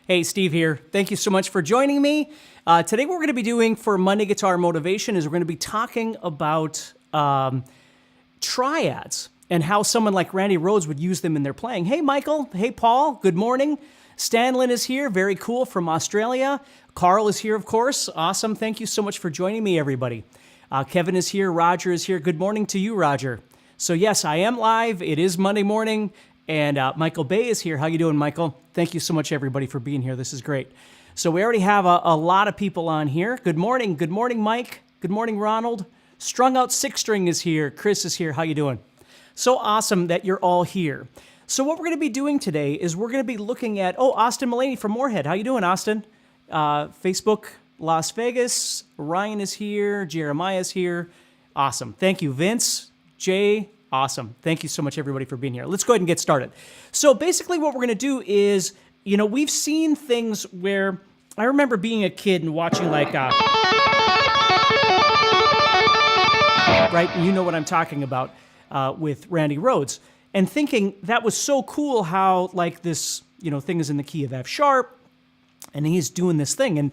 Hey, Steve here. Thank you so much for joining me. Today what we're going to be doing for Monday Guitar Motivation is we're going to be talking about triads and how someone like Randy Rhoads would use them in their playing. Hey, Michael. Hey, Paul. Good morning. Stanlin is here. Very cool, from Australia. Carl is here, of course. Awesome. Thank you so much for joining me, everybody. Kevin is here. Roger is here. Good morning to you, Roger. So yes, I am live. It is Monday morning. And Michael Bay is here. How you doing, Michael? Thank you so much, everybody, for being here. This is great. So we already have a lot of people on here. Good morning. Good morning, Mike. Good morning, Ronald. Strung Out Six String is here. Chris is here. How you doing? So awesome that you're all here. So what we're going to be doing today is we're going to be looking at, Austin Mullaney from Moorhead. How you doing, Austin? Facebook, Las Vegas. Ryan is here. Jeremiah is here. Awesome. Thank you, Vince, Jay. Awesome. Thank you so much, everybody, for being here. Let's go ahead and get started. So basically what we're going to do is, we've seen things where I remember being a kid and watching right? You know what I'm talking about with Randy Rhoads, and thinking that was so cool how this, thing is in the key of F sharp, and he's doing this thing. And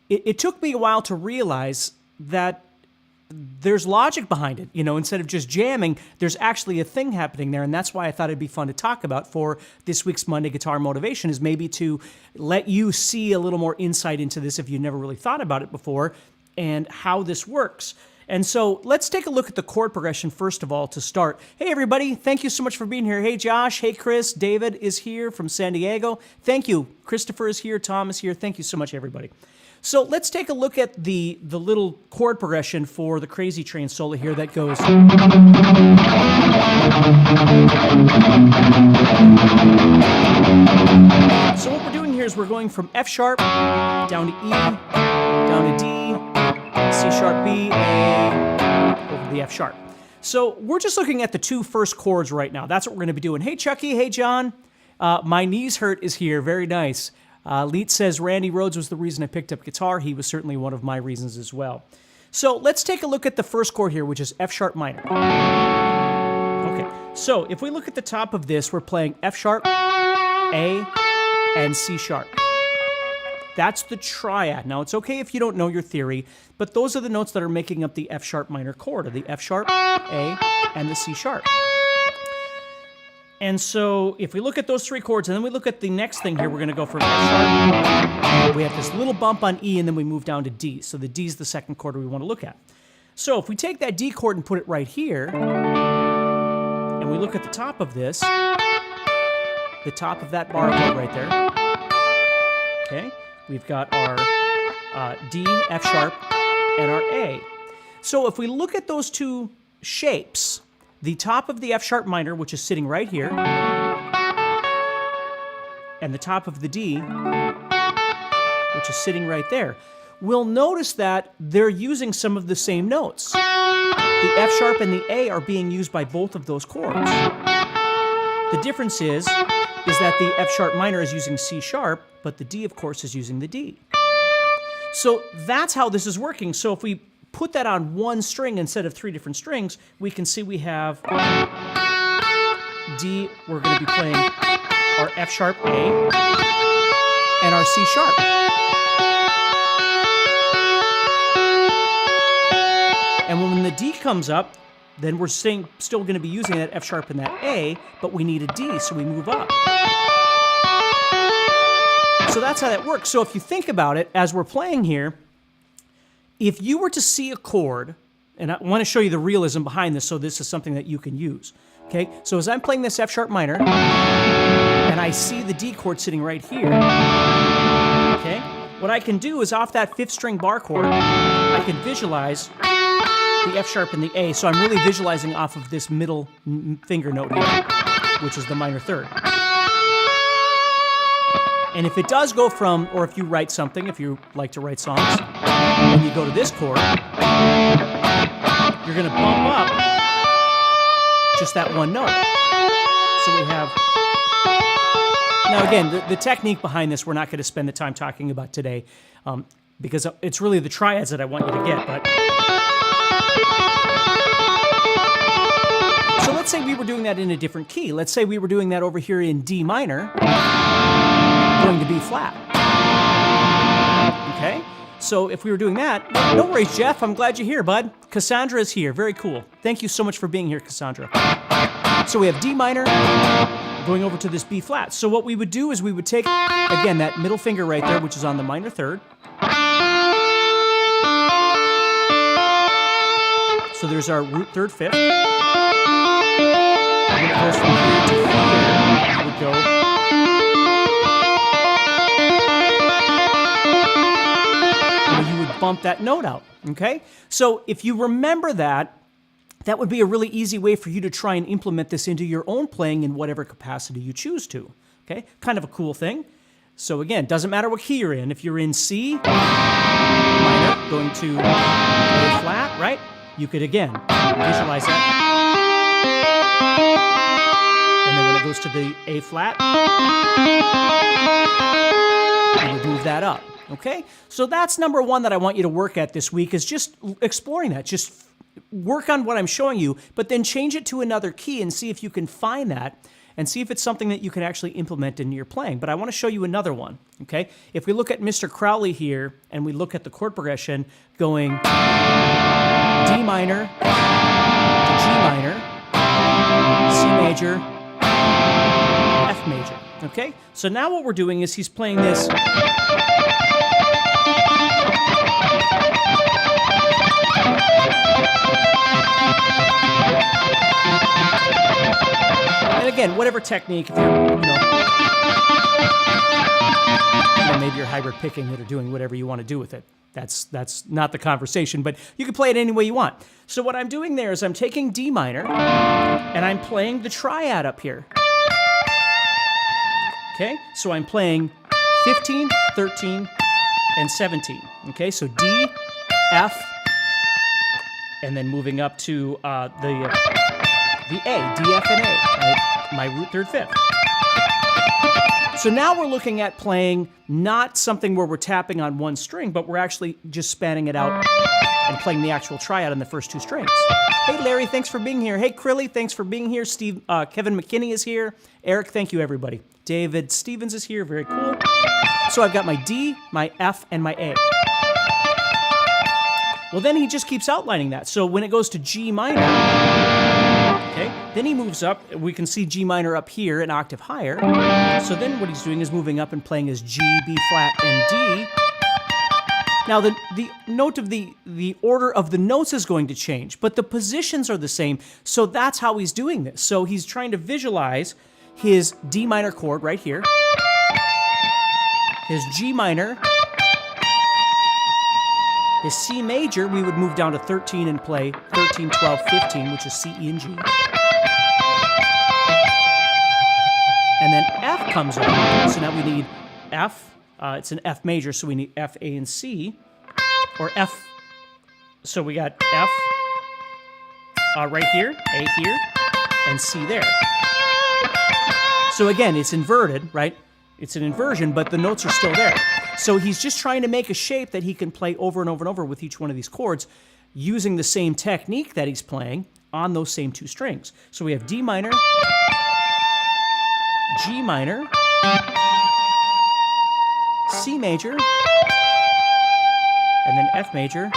it took me a while to realize that there's logic behind it. Instead of just jamming, there's actually a thing happening there. And that's why I thought it'd be fun to talk about for this week's Monday Guitar Motivation, is maybe to let you see a little more insight into this if you never really thought about it before and how this works. And so let's take a look at the chord progression first of all to start. Hey, everybody. Thank you so much for being here. Hey, Josh. Hey, Chris. David is here from San Diego. Thank you. Christopher is here. Tom is here. Thank you so much, everybody. So let's take a look at the little chord progression for the Crazy Train solo here that goes. So what we're doing here is we're going from F sharp down to E, down to D, C sharp B, A, over the F sharp. So we're just looking at the two first chords right now. That's what we're going to be doing. Hey, Chucky. Hey, John. My knees hurt is here. Very nice. Leet says Randy Rhoads was the reason I picked up guitar. He was certainly one of my reasons as well. So let's take a look at the first chord here, which is F sharp minor. Okay, so if we look at the top of this, we're playing F sharp, A, and C sharp. That's the triad. Now, it's okay if you don't know your theory, but those are the notes that are making up the F sharp minor chord, or the F sharp, A, and the C sharp. And so if we look at those three chords, and then we look at the next thing here, we're going to go from F sharp. We have this little bump on E, and then we move down to D. So the D is the second chord we want to look at. So if we take that D chord and put it right here, and we look at the top of this, the top of that bar chord right there, okay, we've got our D, F sharp, and our A. So if we look at those two shapes, the top of the F sharp minor, which is sitting right here, and the top of the D, which is sitting right there, we'll notice that they're using some of the same notes. The F sharp and the A are being used by both of those chords. The difference is that the F sharp minor is using C sharp, but the D, of course, is using the D. So that's how this is working. So if we put that on one string instead of three different strings, we can see we have D, we're going to be playing our F sharp A, and our C sharp. And when the D comes up, then we're still going to be using that F sharp and that A, but we need a D, so we move up. So that's how that works. So if you think about it, as we're playing here, if you were to see a chord, and I want to show you the realism behind this, so this is something that you can use, okay? So as I'm playing this F sharp minor, and I see the D chord sitting right here, okay? What I can do is off that fifth string bar chord, I can visualize the F sharp and the A, so I'm really visualizing off of this middle finger note here, which is the minor third. And if it does go from, or if you write something, if you like to write songs, and you go to this chord, you're going to bump up just that one note. So we have... Now again, the technique behind this, we're not going to spend the time talking about today, because it's really the triads that I want you to get, but... So let's say we were doing that in a different key. Let's say we were doing that over here in D minor, going to B flat. Okay, so if we were doing that, no worries, Jeff. I'm glad you're here, bud. Cassandra is here. Very cool. Thank you so much for being here, Cassandra. So we have D minor going over to this B flat. So what we would do is we would take, again, that middle finger right there, which is on the minor third. So there's our root third fifth. And then it goes from here to here. It would go. And you would bump that note out, okay? So if you remember that, that would be a really easy way for you to try and implement this into your own playing in whatever capacity you choose to, okay? Kind of a cool thing. So again, doesn't matter what key you're in. If you're in C minor, going to A flat, right? You could, again, visualize that. And then when it goes to the A flat, you would move that up, okay? So that's number one that I want you to work at this week, is just exploring that. Just work on what I'm showing you, but then change it to another key and see if you can find that and see if it's something that you can actually implement into your playing. But I want to show you another one, okay? If we look at Mr. Crowley here and we look at the chord progression going D minor to G minor, C major, F major, okay? So now what we're doing is he's playing this. And again, whatever technique, if you're, maybe you're hybrid picking it or doing whatever you want to do with it. That's not the conversation, but you can play it any way you want. So what I'm doing there is I'm taking D minor, and I'm playing the triad up here. Okay, so I'm playing 15, 13, and 17. Okay, so D, F, and then moving up to the A, D, F, and A, right? My root third fifth. So now we're looking at playing not something where we're tapping on one string, but we're actually just spanning it out and playing the actual triad on the first two strings. Hey, Larry, thanks for being here. Hey, Crowley, thanks for being here. Steve, Kevin McKinney is here. Eric, thank you, everybody. David Stevens is here. Very cool. So I've got my D, my F, and my A. Well, then he just keeps outlining that. So when it goes to G minor, okay, then he moves up. We can see G minor up here, an octave higher. So then what he's doing is moving up and playing his G, B flat, and D. Now the note of the order of the notes is going to change, but the positions are the same. So that's how he's doing this. So he's trying to visualize his D minor chord right here, his G minor, his C major, we would move down to 13 and play 13, 12, 15, which is C, E, and G. And then F comes along, so now we need F. It's an F major, so we need F, A, and C. Or F, so we got F right here, A here, and C there. So again, it's inverted, right? It's an inversion, but the notes are still there. So he's just trying to make a shape that he can play over and over and over with each one of these chords using the same technique that he's playing on those same two strings. So we have D minor, G minor, C major, and then F major.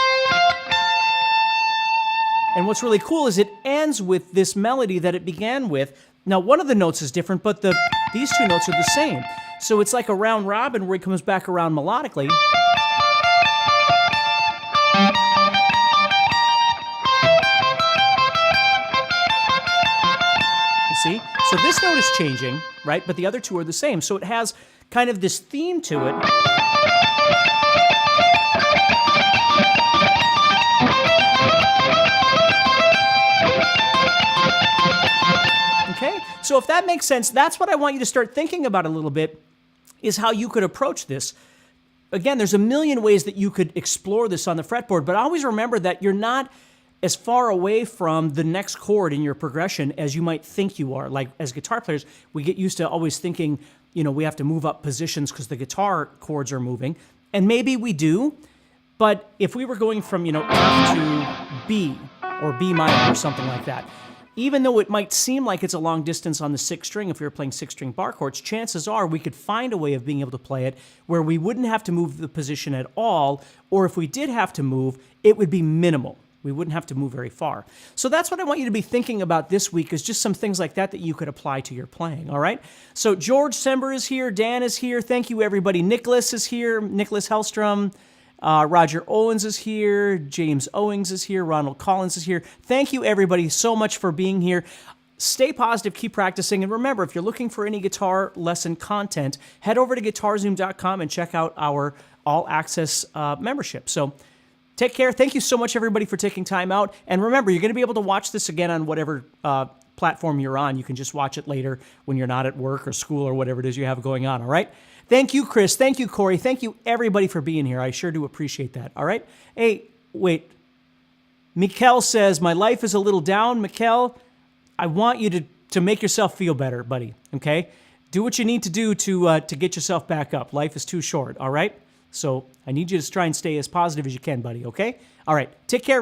And what's really cool is it ends with this melody that it began with. Now, one of the notes is different, but these two notes are the same. So it's like a round robin where he comes back around melodically. You see? So this note is changing, right? But the other two are the same. So it has kind of this theme to it. Okay? So if that makes sense, that's what I want you to start thinking about a little bit, is how you could approach this. Again, there's a million ways that you could explore this on the fretboard, but always remember that you're not as far away from the next chord in your progression as you might think you are. Like as guitar players, we get used to always thinking, we have to move up positions because the guitar chords are moving. And maybe we do, but if we were going from, F to B or B minor or something like that, even though it might seem like it's a long distance on the 6th string, if we were playing 6-string bar chords, chances are we could find a way of being able to play it where we wouldn't have to move the position at all, or if we did have to move, it would be minimal. We wouldn't have to move very far. So that's what I want you to be thinking about this week, is just some things like that that you could apply to your playing, all right? So George Sember is here, Dan is here, thank you everybody. Nicholas is here, Nicholas Hellstrom. Roger Owens is here, James Owings is here, Ronald Collins is here. Thank you everybody so much for being here. Stay positive, keep practicing, and remember, if you're looking for any guitar lesson content, head over to guitarzoom.com and check out our all-access membership. So take care. Thank you so much, everybody, for taking time out. And remember, you're going to be able to watch this again on whatever platform you're on. You can just watch it later when you're not at work or school or whatever it is you have going on, all right? Thank you, Chris. Thank you, Corey. Thank you, everybody, for being here. I sure do appreciate that, all right? Hey, wait. Mikkel says, my life is a little down. Mikkel, I want you to make yourself feel better, buddy, okay? Do what you need to do to get yourself back up. Life is too short, all right? So I need you to try and stay as positive as you can, buddy, okay? All right, take care.